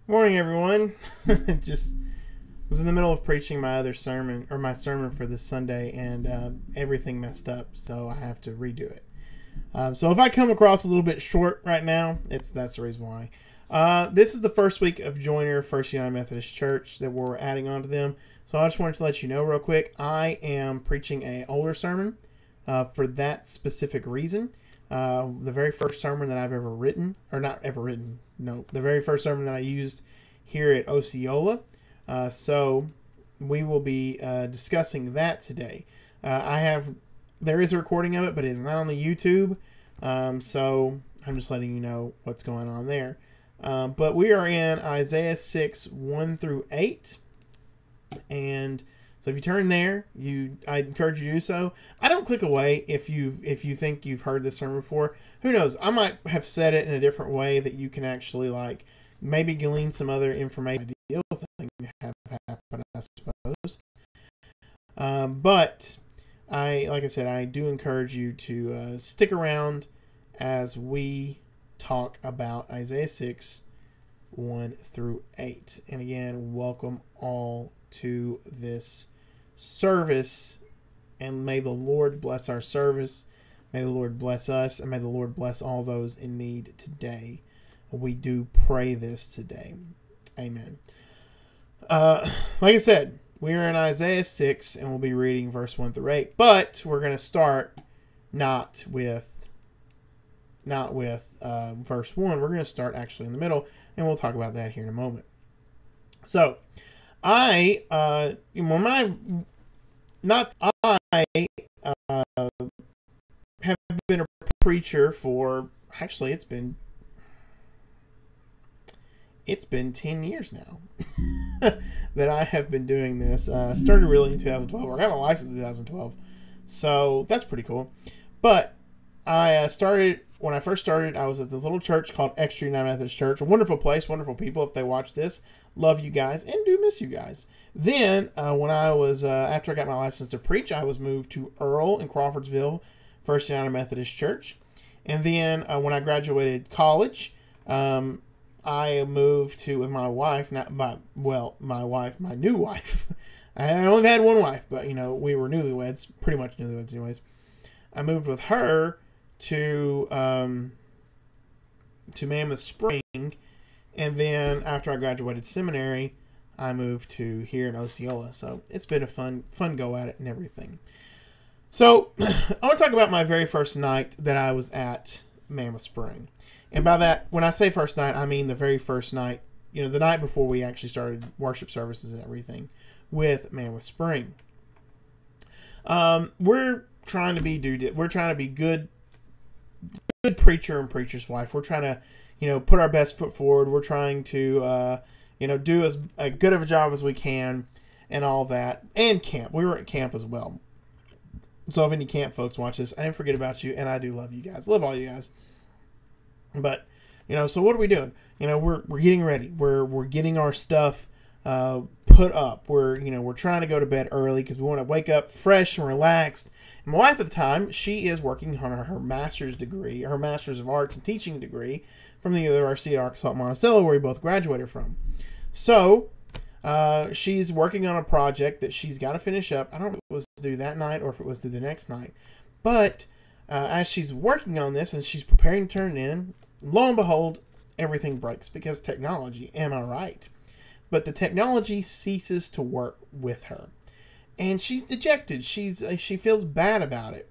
Morning, everyone. Just was in the middle of preaching my other sermon, or my sermon for this Sunday, and everything messed up, so I have to redo it. So if I come across a little bit short right now, that's the reason why. This is the first week of Joiner First United Methodist Church that we're adding on to them. So I just wanted to let you know real quick, I am preaching an older sermon for that specific reason. The very first sermon that I've ever written, or not ever written, no, the very first sermon that I used here at Osceola. So we will be discussing that today. There is a recording of it, but it is not on the YouTube. So I'm just letting you know what's going on there. But we are in Isaiah 6, 1 through 8. And so if you turn there, I encourage you to do so. I don't click away if you think you've heard this sermon before. Who knows? I might have said it in a different way that you can actually maybe glean some other information. Ideal thing to have happen, I suppose. But like I said, I do encourage you to stick around as we talk about Isaiah 6, 1 through 8. And again, welcome all to this service, and may the Lord bless our service, may the Lord bless us, and may the Lord bless all those in need today. We do pray this today. Amen. Like I said, we are in Isaiah 6, and we'll be reading verse 1 through 8, but we're going to start not with verse 1. We're going to start actually in the middle, and we'll talk about that here in a moment. So, I have been a preacher for, actually it's been 10 years now that I have been doing this. Started really in 2012. I got my license in 2012, so that's pretty cool. But when I first started, I was at this little church called Extra United Methodist Church. A wonderful place, wonderful people. If they watch this, love you guys and do miss you guys. Then, when I was after I got my license to preach, I was moved to Earl in Crawfordsville, First United Methodist Church. And then when I graduated college, I moved to with my wife. My new wife. I only had one wife, but we were newlyweds, pretty much newlyweds, anyways. I moved with her to Mammoth Spring, and then after I graduated seminary, I moved to here in Osceola. So it's been a fun go at it and everything. So I want to talk about my very first night that I was at Mammoth Spring, and by that, when I say first night, I mean the very first night. The night before we actually started worship services and everything with Mammoth Spring. We're trying to be good preacher and preacher's wife. We're trying to, put our best foot forward. We're trying to, do as good of a job as we can and all that. And camp. We were at camp as well. So if any camp folks watch this, I didn't forget about you, and I do love you guys. Love all you guys. But, so what are we doing? We're getting ready. We're getting our stuff put up. We're trying to go to bed early because we want to wake up fresh and relaxed. And my wife at the time, she is working on her master's degree, her master's of arts and teaching degree from the University of Arkansas at Monticello, where we both graduated from. So she's working on a project that she's got to finish up. I don't know if it was due that night or if it was due the next night. But as she's working on this and she's preparing to turn it in, lo and behold, everything breaks because technology, am I right? But the technology ceases to work with her. And she's dejected. She feels bad about it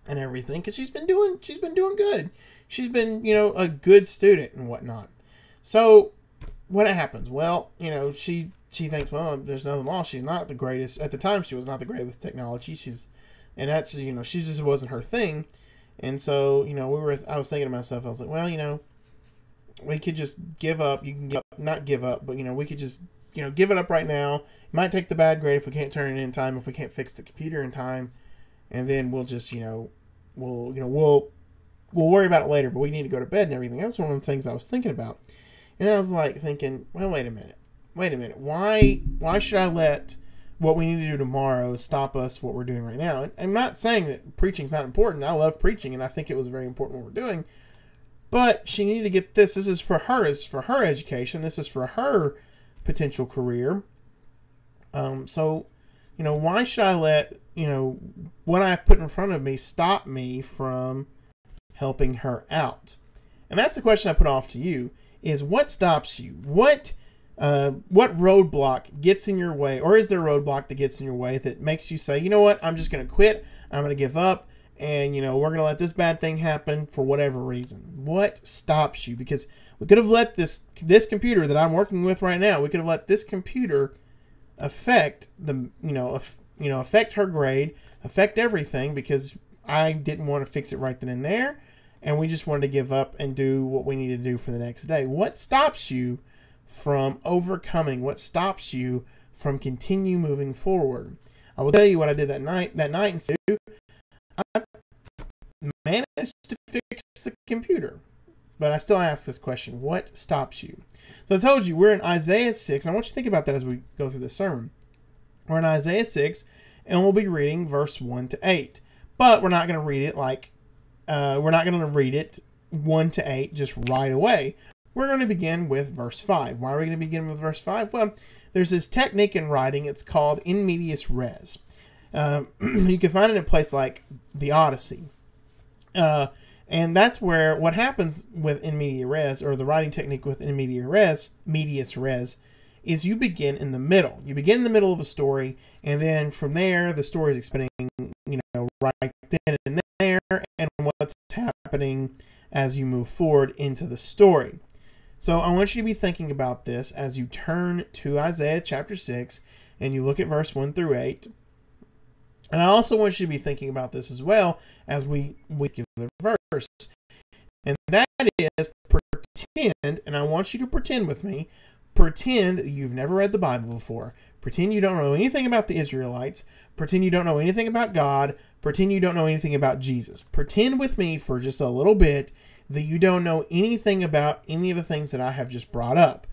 and everything because she's been doing good. She's been, a good student and whatnot. So what happens? Well, she thinks, well, there's nothing lost. She's not the greatest. At the time, she was not the greatest with technology. She just wasn't her thing. And so, I was thinking to myself, I was like, well, we could just give up. You can not give up, but we could just give it up right now. It might take the bad grade if we can't turn it in time, if we can't fix the computer in time, and then we'll just we'll worry about it later. But we need to go to bed and everything. That's one of the things I was thinking about, and then I was thinking, well, wait a minute. Why should I let what we need to do tomorrow stop us what we're doing right now? And I'm not saying that preaching's not important. I love preaching, and I think it was very important what we're doing. But she needed to get this. This is for her. This is for her education. This is for her potential career. So, why should I let, what I put in front of me stop me from helping her out? And that's the question I put off to you, is what stops you? What roadblock gets in your way? Or is there a roadblock that gets in your way that makes you say, you know what, I'm just going to quit. I'm going to give up. And, we're going to let this bad thing happen for whatever reason. What stops you? Because we could have let this computer that I'm working with right now, we could have let this computer affect affect her grade, affect everything, because I didn't want to fix it right then and there. And we just wanted to give up and do what we need to do for the next day. What stops you from overcoming? What stops you from continue moving forward? I will tell you what I did that night and say, I managed to fix the computer. But I still ask this question, what stops you? So I told you, we're in Isaiah 6. And I want you to think about that as we go through this sermon. We're in Isaiah 6, and we'll be reading verse 1 to 8. But we're not going to read it we're not going to read it 1 to 8 just right away. We're going to begin with verse 5. Why are we going to begin with verse 5? Well, there's this technique in writing. It's called in medias res. You can find it in a place like the Odyssey. And that's where what happens with in media res, or the writing technique with in medias res, is you begin in the middle. You begin in the middle of a story, and then from there, the story is expanding, right then and there, and what's happening as you move forward into the story. So I want you to be thinking about this as you turn to Isaiah chapter 6, and you look at verse 1 through 8. And I also want you to be thinking about this as well as we give the verse. And that is pretend, and I want you to pretend with me, pretend you've never read the Bible before. Pretend you don't know anything about the Israelites. Pretend you don't know anything about God. Pretend you don't know anything about Jesus. Pretend with me for just a little bit that you don't know anything about any of the things that I have just brought up.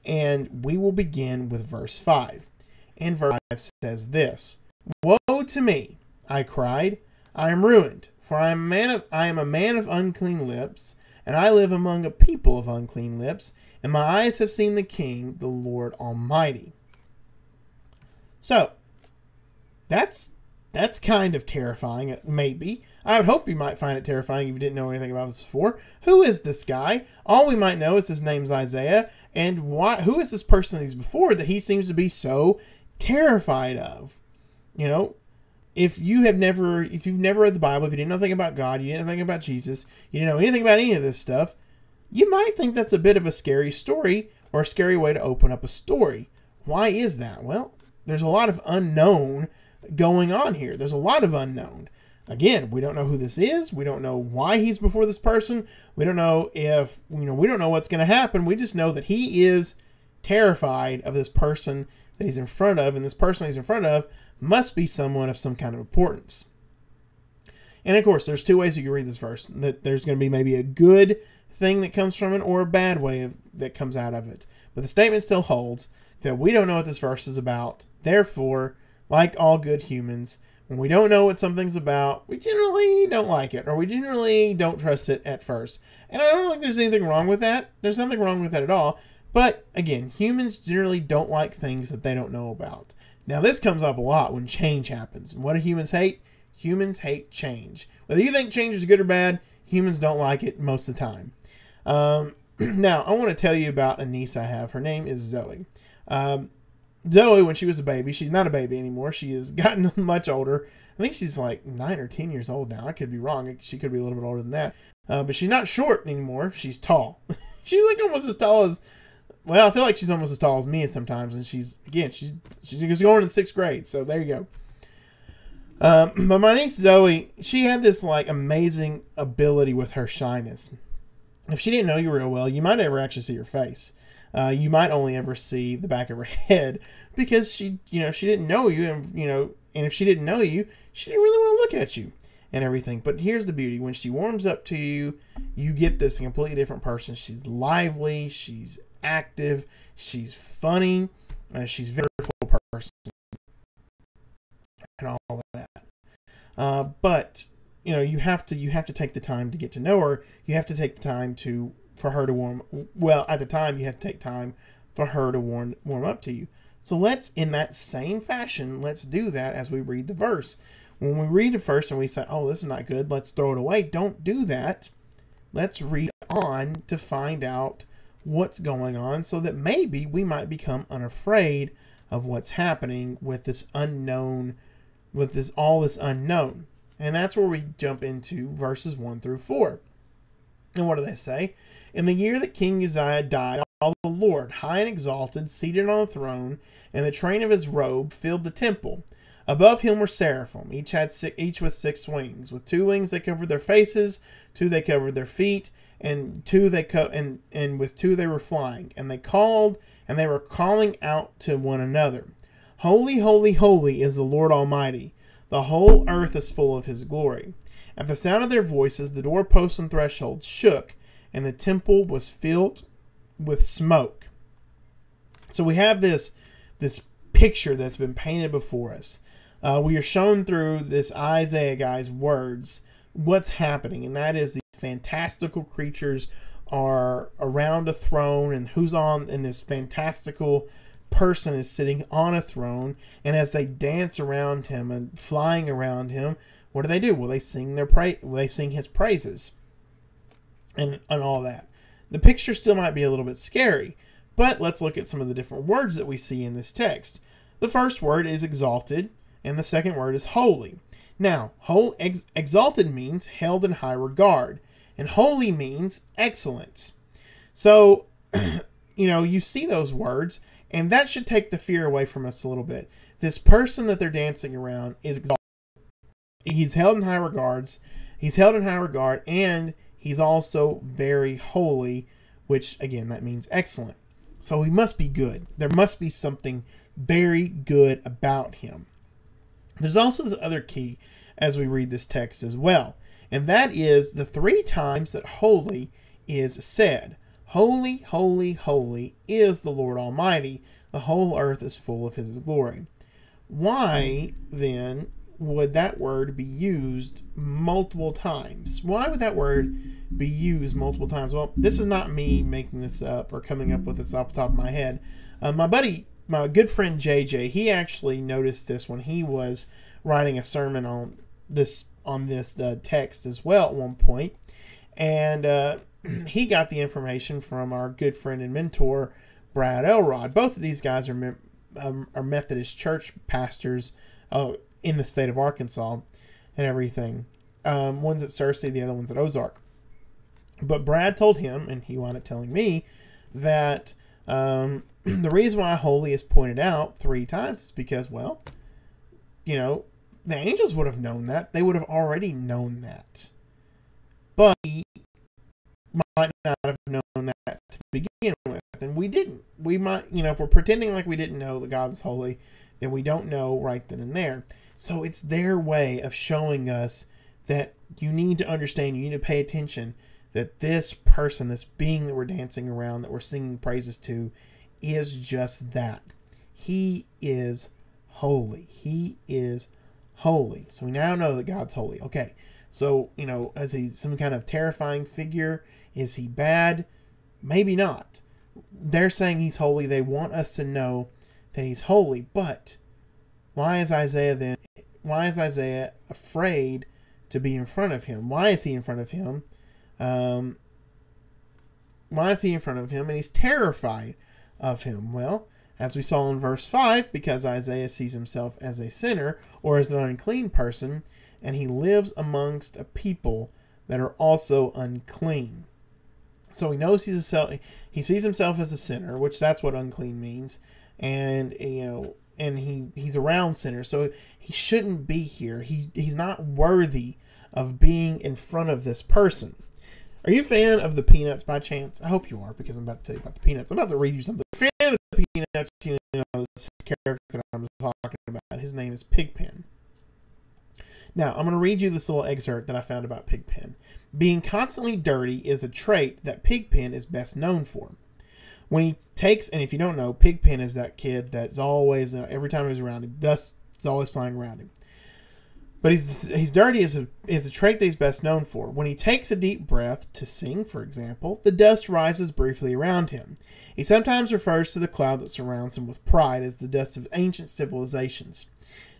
And we will begin with verse 5. And verse 5 says this: "Woe to me, I cried, I am ruined, for I am a man of unclean lips, and I live among a people of unclean lips, and my eyes have seen the King, the Lord Almighty." So, that's kind of terrifying, maybe. I would hope you might find it terrifying if you didn't know anything about this before. Who is this guy? All we might know is his name's Isaiah, and who is this person he's before that he seems to be so terrified of? If you've never read the Bible, if you didn't know anything about God, you didn't know anything about Jesus, you didn't know anything about any of this stuff, you might think that's a bit of a scary story, or a scary way to open up a story. Why is that? Well, there's a lot of unknown going on here. There's a lot of unknown. Again, we don't know who this is. We don't know why he's before this person. We don't know if, we don't know what's going to happen. We just know that he is terrified of this person that he's in front of, and this person he's in front of must be someone of some kind of importance. And of course, there's two ways you can read this verse. That there's going to be maybe a good thing that comes from it, or a bad way that comes out of it. But the statement still holds that we don't know what this verse is about. Therefore, like all good humans, when we don't know what something's about, we generally don't like it, or we generally don't trust it at first. And I don't think there's anything wrong with that. There's nothing wrong with that at all. But again, humans generally don't like things that they don't know about. Now, this comes up a lot when change happens. And what do humans hate? Humans hate change. Whether you think change is good or bad, humans don't like it most of the time. Now, I want to tell you about a niece I have. Her name is Zoe. Zoe, when she was a baby, she's not a baby anymore. She has gotten much older. I think she's like 9 or 10 years old now. I could be wrong. She could be a little bit older than that. But she's not short anymore. She's tall. She's like almost as tall as, well, I feel like she's almost as tall as me sometimes. And she's going in 6th grade. So there you go. But my niece Zoe, she had this like amazing ability with her shyness. If she didn't know you real well, you might never actually see her face. You might only ever see the back of her head, because she didn't know you, and if she didn't know you, she didn't really want to look at you and everything. But here's the beauty: when she warms up to you, you get this completely different person. She's lively, she's active, she's funny, she's a very beautiful person, and all of that. But you have to take the time to get to know her. You have to take the time for her to warm. Well, at the time, you have to take time for her to warm up to you. So let's, in that same fashion, let's do that as we read the verse. When we read the verse and we say, "Oh, this is not good," let's throw it away. Don't do that. Let's read on to find out what's going on, so that maybe we might become unafraid of what's happening with this unknown, with this unknown. And that's where we jump into verses 1 through 4. And what do they say? "In the year that King Uzziah died, all the Lord, high and exalted, seated on a throne, and the train of his robe filled the temple. Above him were seraphim, each with 6 wings. With 2 wings they covered their faces, 2 they covered their feet, and 2 and with 2 they were flying. And they were calling out to one another, 'Holy, holy, holy is the Lord Almighty. The whole earth is full of his glory.' At the sound of their voices, the doorposts and thresholds shook, and the temple was filled with smoke." So we have this picture that's been painted before us. We are shown through this Isaiah guy's words what's happening, and that is the fantastical creatures are around a throne, and and this fantastical person is sitting on a throne, and as they dance around him and flying around him, what do? Well, they sing his praises and all that. The picture still might be a little bit scary, but let's look at some of the different words that we see in this text. The first word is exalted, and the second word is holy. Now, exalted means held in high regard, and holy means excellence. So, you see those words, and that should take the fear away from us a little bit. This person that they're dancing around is exalted. He's held in high regard, and he's also very holy, which, again, that means excellent. So he must be good. There must be something very good about him. There's also this other key as we read this text as well, and that is the 3 times that holy is said. Holy, holy, holy is the Lord Almighty. The whole earth is full of his glory. Why, then, would that word be used multiple times? Why would that word be used multiple times? Well, this is not me making this up or coming up with this off the top of my head. My good friend JJ, he actually noticed this when he was writing a sermon on this text as well at one point, and he got the information from our good friend and mentor Brad Elrod. Both of these guys are Methodist church pastors in the state of Arkansas and everything. One's at Searcy, the other one's at Ozark. But Brad told him, and he wound up telling me, that the reason why holy is pointed out 3 times is because, well, the angels would have known that. They would have already known that. But we might not have known that to begin with. And we didn't. We might, if we're pretending like we didn't know that God is holy, then we don't know right then and there. So it's their way of showing us that you need to understand, you need to pay attention, that this person, this being that we're dancing around, that we're singing praises to, is just that. He is holy. He is holy. So we now know that God's holy. Okay, so, is he some kind of terrifying figure? Is he bad? Maybe not. They're saying he's holy. They want us to know that he's holy. But why is Isaiah afraid to be in front of him? Why is he in front of him? Why is he in front of him? And he's terrified of him. Well, as we saw in verse 5, because Isaiah sees himself as a sinner or as an unclean person, and he lives amongst a people that are also unclean. So he knows he sees himself as a sinner, which that's what unclean means, and he's around sinners, so he shouldn't be here. He's not worthy of being in front of this person. Are you a fan of the Peanuts by chance? I hope you are, because I'm about to tell you about the Peanuts. I'm about to read you something. If you're a fan of the Peanuts, this character that I'm talking about. His name is Pigpen. Now, I'm going to read you this little excerpt that I found about Pigpen. Being constantly dirty is a trait that Pigpen is best known for. When he takes, and if you don't know, Pigpen is that kid that's always, every time he's around him, dust is always flying around him. But he's dirty is a trait that he's best known for. When he takes a deep breath to sing, for example, the dust rises briefly around him. He sometimes refers to the cloud that surrounds him with pride as the dust of ancient civilizations.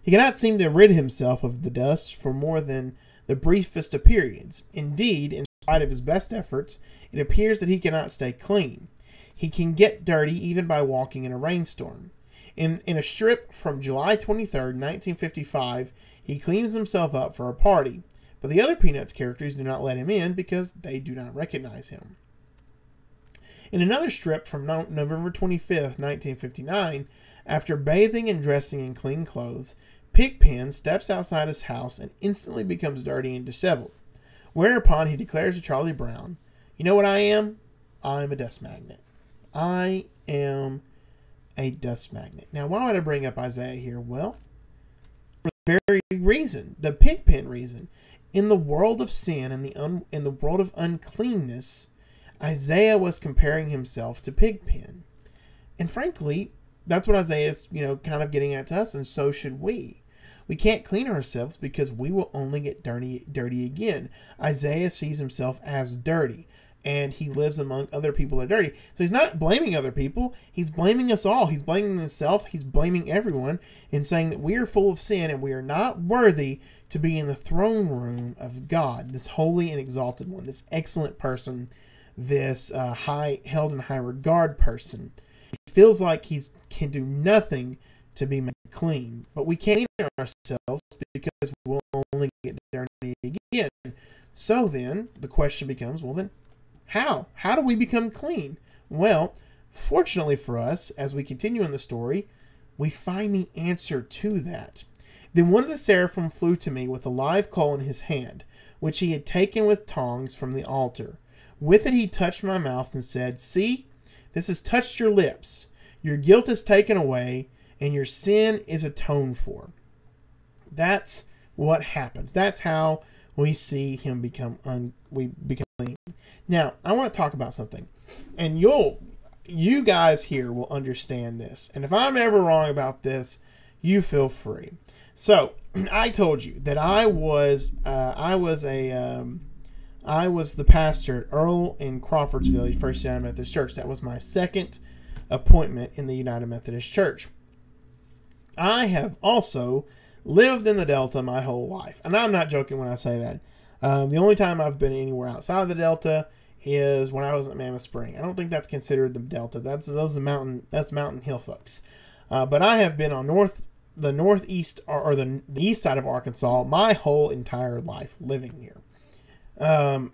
He cannot seem to rid himself of the dust for more than the briefest of periods. Indeed, in spite of his best efforts, it appears that he cannot stay clean. He can get dirty even by walking in a rainstorm. In a strip from July 23rd, 1955, he cleans himself up for a party, but the other Peanuts characters do not let him in because they do not recognize him. In another strip from November 25th, 1959, after bathing and dressing in clean clothes, Pigpen steps outside his house and instantly becomes dirty and disheveled, whereupon he declares to Charlie Brown, "You know what I am? I'm a dust magnet. I am a dust magnet." Now, why would I bring up Isaiah here? Well, for the very reason, the Pigpen reason. In the world of sin and in the world of uncleanness, Isaiah was comparing himself to Pigpen. And frankly, that's what Isaiah is, kind of getting at to us, and so should we. We can't clean ourselves because we will only get dirty again. Isaiah sees himself as dirty, and he lives among other people that are dirty. So he's not blaming other people. He's blaming us all. He's blaming himself. He's blaming everyone and saying that we are full of sin and we are not worthy to be in the throne room of God, this holy and exalted one, this excellent person, this held in high regard person. He feels like he can do nothing to be made clean, but we can't clean ourselves because we'll only get dirty again. So then the question becomes, well then, how do we become clean? Well, fortunately for us, as we continue in the story, we find the answer to that. Then one of the seraphim flew to me with a live coal in his hand, which he had taken with tongs from the altar. With it he touched my mouth and said, "See, this has touched your lips. Your guilt is taken away, and your sin is atoned for." That's what happens. That's how we see him become clean. Now, I want to talk about something, and you guys here will understand this. And if I'm ever wrong about this, you feel free. So, I told you that I was the pastor at Earl in Crawfordsville, First United Methodist Church. That was my second appointment in the United Methodist Church. I have also lived in the Delta my whole life, and I'm not joking when I say that. The only time I've been anywhere outside of the Delta is when I was at Mammoth Spring. I don't think that's considered the Delta. That's Mountain Hill folks. But I have been on the northeast or the east side of Arkansas my whole entire life living here. And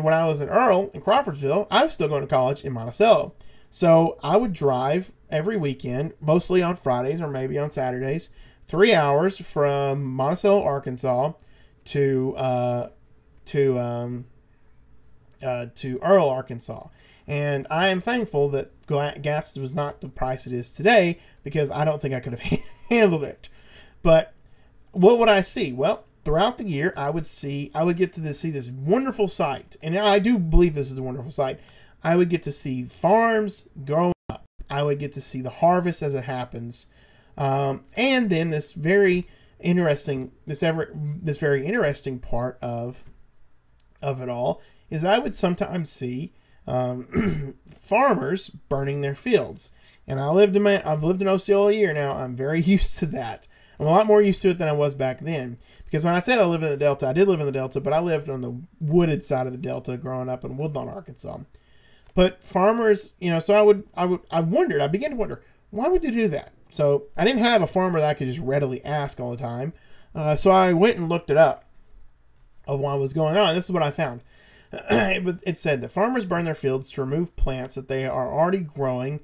when I was in Earl in Crawfordsville, I was still going to college in Monticello. So I would drive every weekend, mostly on Fridays or maybe on Saturdays, 3 hours from Monticello, Arkansas to Earl, Arkansas. And I am thankful that gas was not the price it is today, because I don't think I could have handled it. But what would I see? Well, throughout the year, I would get to see this wonderful sight. And I do believe this is a wonderful sight. I would get to see farms grow up. I would get to see the harvest as it happens. And then this very interesting part of it all is I would sometimes see farmers burning their fields. And I've lived in Osceola a year now. I'm very used to that. I'm a lot more used to it than I was back then. Because when I said I live in the Delta, I did live in the Delta, but I lived on the wooded side of the Delta growing up in Woodlawn, Arkansas. But farmers, so I began to wonder, why would they do that? So I didn't have a farmer that I could just readily ask all the time. So I went and looked it up of what was going on. This is what I found. It said that farmers burn their fields to remove plants that they are already growing,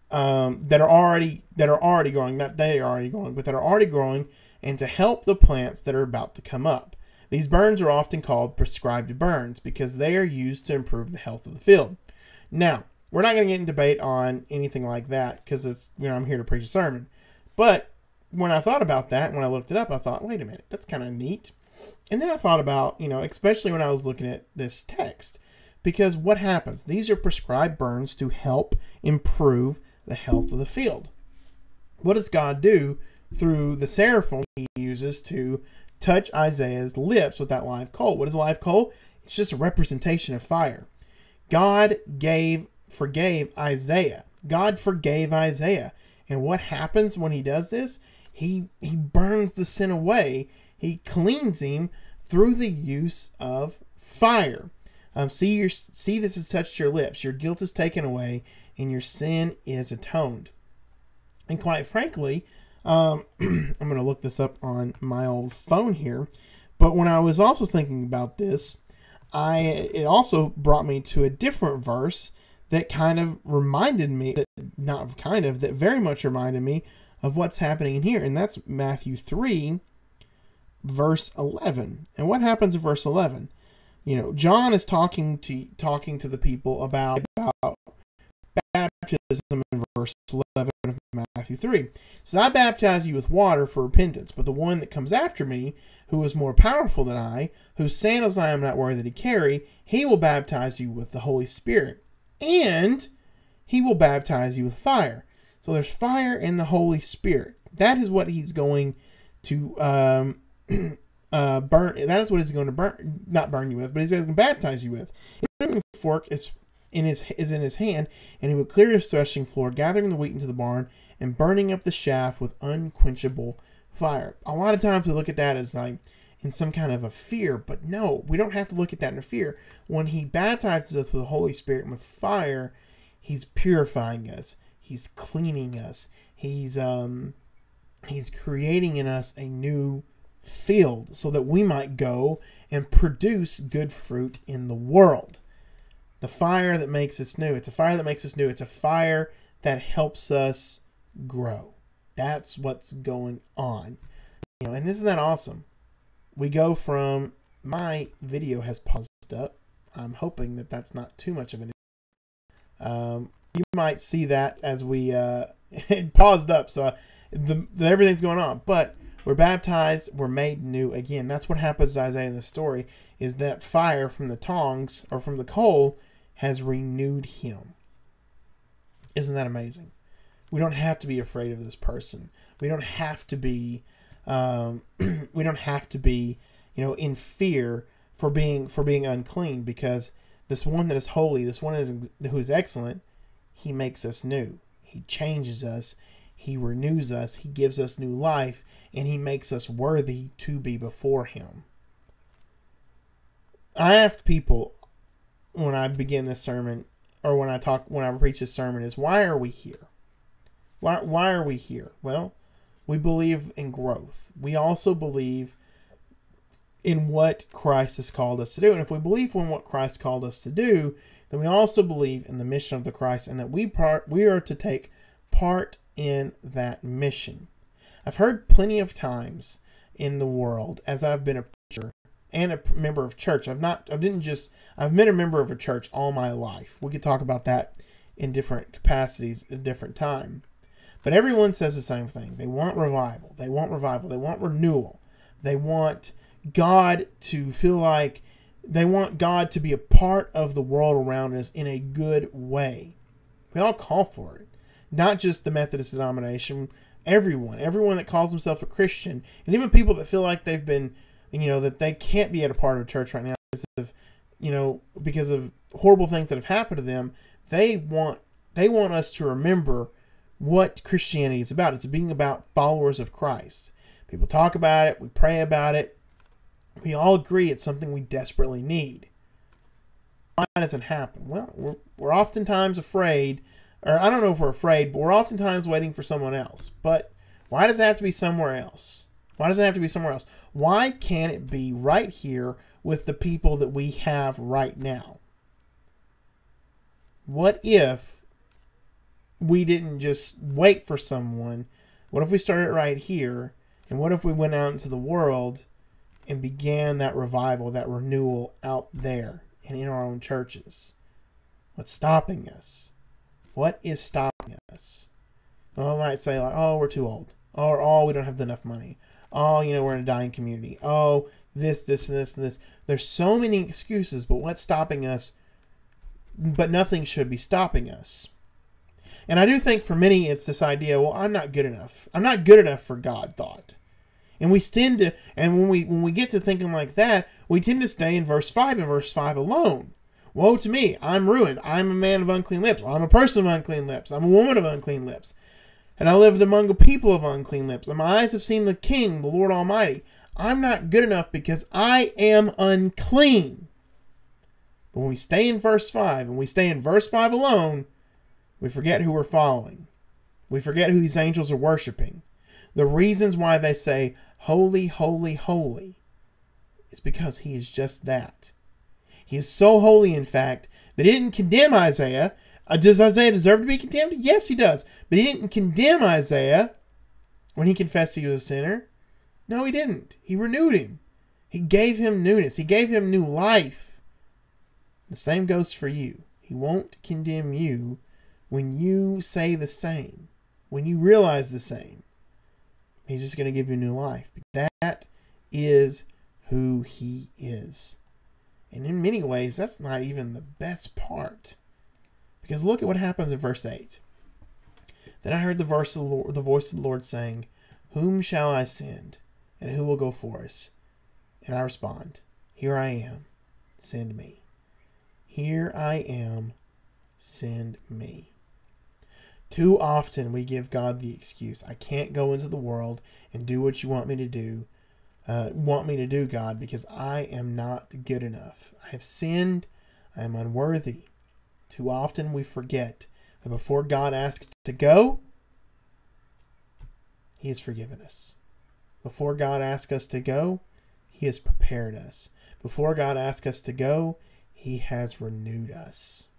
that are already growing, and to help the plants that are about to come up. These burns are often called prescribed burns because they are used to improve the health of the field. Now, we're not going to get in debate on anything like that because it's, I'm here to preach a sermon. But when I thought about that, when I looked it up, I thought, wait a minute, that's kind of neat. And then I thought about, especially when I was looking at this text, because what happens? These are prescribed burns to help improve the health of the field. What does God do through the seraphim he uses to touch Isaiah's lips with that live coal. What is a live coal? It's just a representation of fire. God forgave Isaiah. God forgave Isaiah. And what happens when he does this? He burns the sin away. He cleans him through the use of fire. See, this has touched your lips. Your guilt is taken away, and your sin is atoned. And quite frankly, I'm going to look this up on my old phone here. But when I was also thinking about this, it also brought me to a different verse that kind of reminded me, that very much reminded me of what's happening in here. And that's Matthew 3, verse 11. And what happens in verse 11? John is talking to the people about baptism in verse 11 of Matthew 3. It says, I baptize you with water for repentance, but the one that comes after me, who is more powerful than I, whose sandals I am not worthy to carry, he will baptize you with the Holy Spirit, and he will baptize you with fire. So there's fire and the Holy Spirit. That is what he's going to burn. That is what he's going to burn, not burn you with, but he's going to baptize you with. His fork is in his hand, and he will clear his threshing floor, gathering the wheat into the barn, and burning up the chaff with unquenchable fire. A lot of times we look at that as like in some kind of a fear, but no, we don't have to look at that in a fear. When he baptizes us with the Holy Spirit and with fire, he's purifying us. He's cleaning us. He's creating in us a new field so that we might go and produce good fruit in the world. The fire that makes us new. It's a fire that makes us new. It's a fire that helps us grow. That's what's going on. And isn't that awesome? We go from, my video has paused up. I'm hoping that that's not too much of an issue. You might see that as we it paused up, so everything's going on. But we're baptized, we're made new again. That's what happens to Isaiah in the story, is that fire from the tongs, or from the coal, has renewed him. Isn't that amazing? We don't have to be afraid of this person. We don't have to be in fear for being unclean, because this one that is holy, this one who is excellent, he makes us new. He changes us. He renews us. He gives us new life, and he makes us worthy to be before him. I ask people when I begin this sermon, or when I preach this sermon, is why are we here? Why are we here? Well, we believe in growth. We also believe in what Christ has called us to do. And if we believe in what Christ called us to do, then we also believe in the mission of the Christ, and that we are to take part in that mission. I've heard plenty of times in the world, as I've been a preacher and a member of church. I've been a member of a church all my life. We could talk about that in different capacities at a different time. But everyone says the same thing. They want revival. They want revival. They want renewal. They want God to feel like, they want God to be a part of the world around us in a good way. We all call for it. Not just the Methodist denomination. Everyone that calls himself a Christian, and even people that feel like they've been, that they can't be at a part of a church right now because of horrible things that have happened to them. They want us to remember what Christianity is about. It's being about followers of Christ. People talk about it. We pray about it. We all agree it's something we desperately need. Why doesn't it happen? Well, we're oftentimes afraid, or I don't know if we're afraid, but we're oftentimes waiting for someone else. But why does it have to be somewhere else? Why does it have to be somewhere else? Why can't it be right here with the people that we have right now? What if we didn't just wait for someone? What if we started right here? And what if we went out into the world and began that revival, that renewal out there and in our own churches? What's stopping us? What is stopping us? Well, I might say, like, oh, we're too old. Or, oh, we don't have enough money. Oh, we're in a dying community. Oh, this, and this, and this. There's so many excuses, but what's stopping us? But nothing should be stopping us. And I do think for many it's this idea, well, I'm not good enough. I'm not good enough for God thought. And we tend to, and when we get to thinking like that, we tend to stay in verse 5 and verse 5 alone. Woe to me, I'm ruined. I'm a man of unclean lips. Or I'm a person of unclean lips. I'm a woman of unclean lips. And I lived among a people of unclean lips. And my eyes have seen the King, the Lord Almighty. I'm not good enough because I am unclean. But when we stay in verse 5, and we stay in verse 5 alone, we forget who we're following. We forget who these angels are worshiping. The reasons why they say, holy, holy, holy, is because he is just that. He is so holy, in fact, that he didn't condemn Isaiah. Does Isaiah deserve to be condemned? Yes, he does. But he didn't condemn Isaiah when he confessed he was a sinner. No, he didn't. He renewed him. He gave him newness. He gave him new life. The same goes for you. He won't condemn you when you say the same, when you realize the same. He's just going to give you new life. That is who he is. And in many ways, that's not even the best part. Because look at what happens in verse 8. Then I heard the voice of the Lord saying, whom shall I send? And who will go for us? And I respond, here I am, send me. Here I am, send me. Too often we give God the excuse, I can't go into the world and do what you want me to do, God, because I am not good enough. I have sinned. I am unworthy. Too often we forget that before God asks to go, he has forgiven us. Before God asks us to go, he has prepared us. Before God asks us to go, he has renewed us.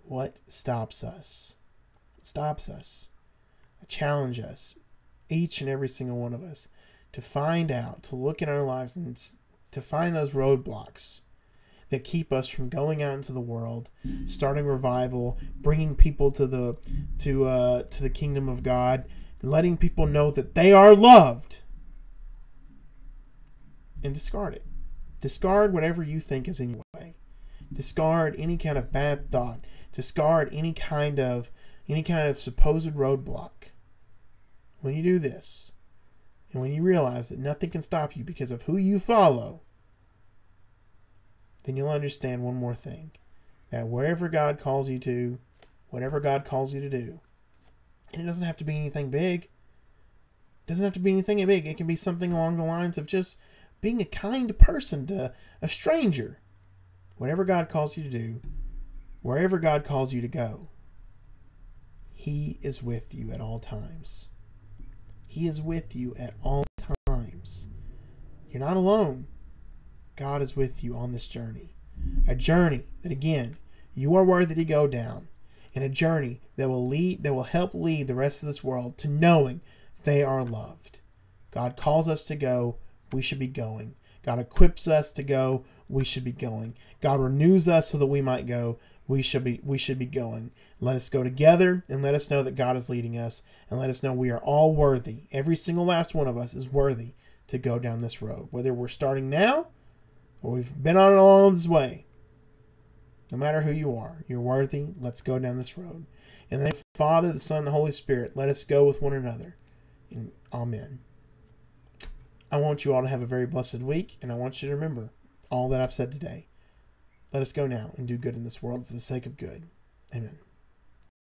What stops us? What stops us? I challenge us, each and every single one of us, to find out, to look in our lives and to find those roadblocks that keep us from going out into the world, starting revival, bringing people to the kingdom of God, letting people know that they are loved, and discard it. Discard whatever you think is in your way. Discard any kind of bad thought. Discard any kind of supposed roadblock. When you do this, and when you realize that nothing can stop you because of who you follow, then you'll understand one more thing. That wherever God calls you to, whatever God calls you to do, and it doesn't have to be anything big. It doesn't have to be anything big. It can be something along the lines of just being a kind person to a stranger. Whatever God calls you to do, wherever God calls you to go, he is with you at all times. He is with you at all times. You're not alone. God is with you on this journey. A journey that, again, you are worthy to go down. And a journey that will help lead the rest of this world to knowing they are loved. God calls us to go, we should be going. God equips us to go, we should be going. God renews us so that we might go, we should be going. Let us go together and let us know that God is leading us, and let us know we are all worthy. Every single last one of us is worthy to go down this road. Whether we're starting now or we've been on it all this way. No matter who you are, you're worthy. Let's go down this road. In the name of the Father, the Son, and the Holy Spirit, let us go with one another. And amen. I want you all to have a very blessed week, and I want you to remember all that I've said today. Let us go now and do good in this world for the sake of good. Amen.